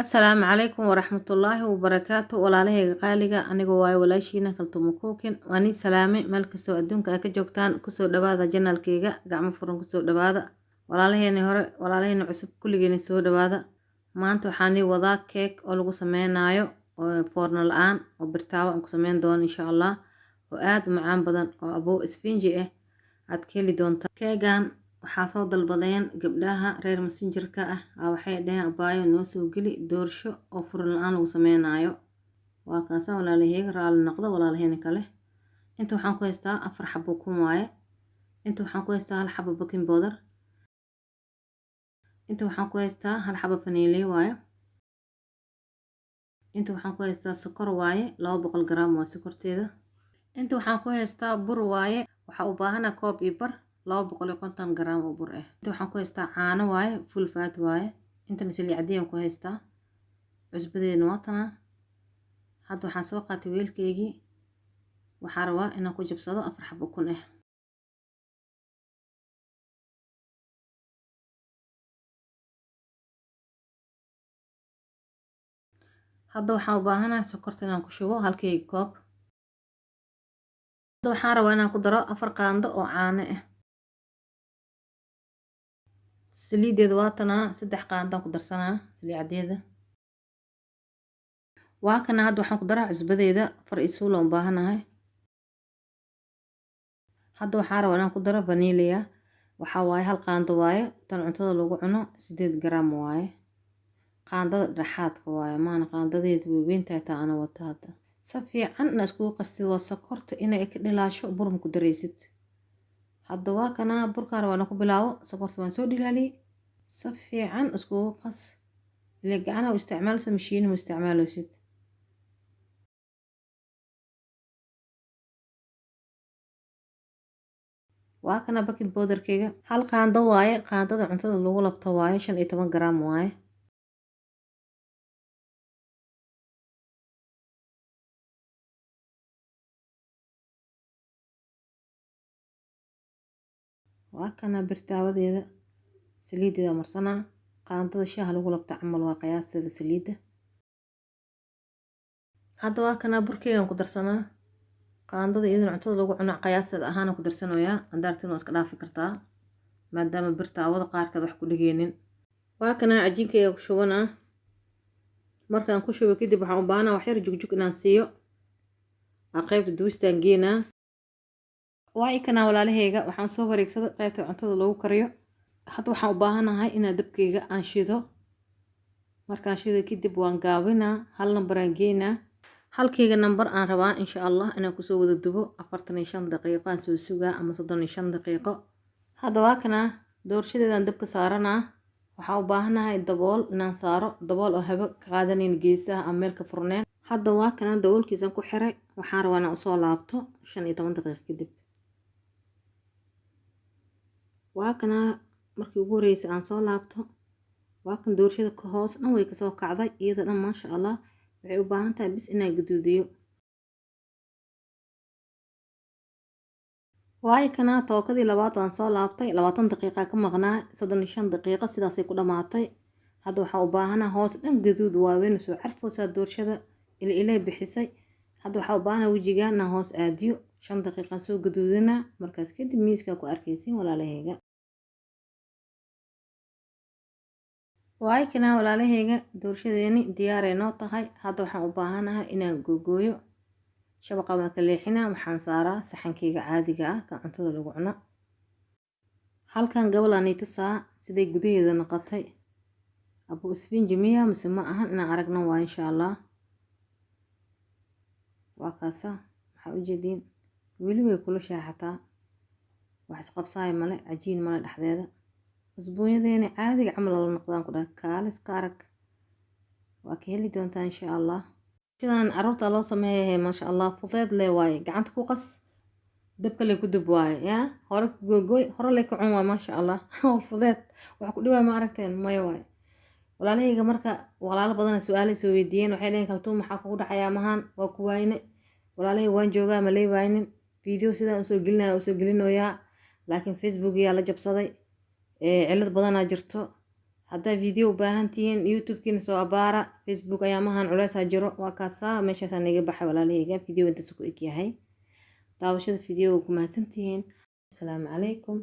Asalaamu calaykum waraxmatullaahi wabarakaatu walaalahayga qaaliga anigoo waayo walaashiina kaltumo cooking waan idin salaamay meel kastoo adduunka aad ka joogtaan kusoo dhawaada janalkayga gacmo furan kusoo dhawaada walaalaheena hore walaalaheena cusub kulligeena soo dhawaada maanta waxaan idin wadaa keek oo lagu sameynayo foorno la-aan oo birtaawo aan ku sameyn doono insha allah oo aad u macaan badan oo aboo isfinji ah aad ka heli doontaa keegan waxaa soo dalbadeen gabdhaha reer messengerka ah waxay dhaheen abaayo noo soo geli doorsho oo furan la-aan lagu sameynayo waa kaasa walaalahayga raali noqdo walaalaheena kale inta waxaan ku haystaa 4 xabo kun waaye inta waxaan ku haystaa 1 xabo baking powder inta waxaan ku haystaa 1 xabo vanilya waaye inta waxaan ku haystaa sokor waaye 200 gram waa sokorteeda inta waxaan ku haystaa bur waaye waxa u baahanaa koob iyo bar 250 gram oo bur ah inta waxaan ku haystaa caano waaye full fat waaye intana saliid cadeey ku haystaa cusbadeena waa tana hadda waxaan soo qaatay weelkaygii waxaan rabaa inaan ku jabsado 4 xabo kun ah hadda waxaan u baahanahay sokorta inaan ku shubo halkayga koob hadda waxaan rabaa inaan ku daro 4 qaando oo caano ah saliideeda waa tana 3 qaandaan ku darsanaa saliid cadeeda waa kana hadda waxaan ku daraa cusbadeeda far isuul oo baahanahay hadda waxaan rabaa inaan ku daro vanilya waxa waaye 1 qaando waaye tan cuntada lagu cuno 8 gram waaye qaandada dhaxaadka waaye maana qaandadeedu way weyn tahay taa ana wata hadda si fiican na isku qastid waa sokorta inay ka dhilaasho bur ma ku dareysid hadda waa kana burkaan rabaa inaan ku bilaabo sokorta waan soo dhilaaliyay si fiican isku qas ilaa gacana u isticmaalso mashiin ma isticmaaloosid waa kana baking powderkayga 1 qaando waaye qaandada cuntada lagu labto waaye 15 gram waaye waa kana birtaawadeeda saliideeda marsanaa qaandada shaaha lagu labto camal waa qiyaasteeda saliida hadda waa kana burkeygan ku darsanaa qaandada iyadana cuntada lagu cuno qiyaasteeda ahaan ku darsanayaa andaartina waa iska dhaafi kartaa maadaama birtaawada qaarkeed wax ku dhigeenin waa kana cajiinkayga ku shubanaa markaan ku shubo kadib waxaan u baahnaa wax yar jugjug inaan siiyo qaybta duwistaan geenaa waa kana walaalahayga waxaan soo wareegsaday qaybta cuntada lagu kariyo hadda waxaan u baahanahay inaan dabkayga aan shido markaan shido kadib waan gaabinaa hal nambar aan geynaa halkayga nambar aan rabaa insha allah inaan kusoo wada dubo 45 daqiiqo aan soo sugaa ama 35 daqiiqo hadda waa kana doorshadeedaan dabka saaranaa waxaan u baahanahay dabool inaan saaro dabool oo haba ka qaadanayn geesaha ama meel ka furneen hadda waa kana daboolkiisan ku xiray waxaan rabaa inaan usoo laabto 15 daqiiqo kadib waa kana markii ugu horeysay aan soo laabto waa kan doorshada ka hoos dhan way ka soo kacday iyada dhan maasha allah waxay u baahan tahay bis inaan gaduudiyo waay kana tookadii labaad aan soo laabtay 20 daqiiqo ka maqnaa 35 daqiiqo sidaasay ku dhamaatay hadda waxaan u baahanaa hoos dhan gaduud waaweyn soo carfoosaa doorshada ilaa bixisay hadda waxaan u baahanaa wajigaana hoos aadiyo 5 daqiiqo soo gaduudina markaas kadib miiska ku arkaysiin walaalahayga waay kana walaalahayga doorshadeeni diyaar ay noo tahay hadda waxaan u baahanahay inaan googooyo shabaqa ma ka leexinaa waxaan saaraa saxankayga caadiga ah ka cuntada lagu cuno halkan gabalaan tusaa siday gudaheeda noqotay abuu isfinji miya mise ma ahan inaan aragno waa insha allah waa kaasa waxa u jeedin weli way kula shaaxataa wax isqabsaay male cajiin male dhexdeeda asbuunyadeena caadiga camal la noqdaan ku dhahay kaalis ka arag waa ka heli doontaa insha allah sidaan carruurta loo sameeyahay maasha allah fudeed lee waaye gacanta ku qas dabka le ku dub waaye yaa hore googooy hore le ka cun waa maasha allah fudeed wax ku dhiwaa ma aragteen maya waaye walaalahayga marka walaalo badan su'aalo soo weydiiyeen waxay leeyihiin kaltuum maxaa kugu dhacayaa mahan waa ku waayne walaalahayga waan joogaa ma leeyahay video sidaan soo gelinayaa laakiin facebook yaa la jabsaday cilad badanaa jirto haddaa video u baahan tihiin youtube-kiina soo abaara facebook ayaamahan culeysaa jiro waa kaasaa meeshaasaa naga baxay walaalahayga video intaas ku eg yahay daawashada video ku mahadsantihiin asalaamu calaykum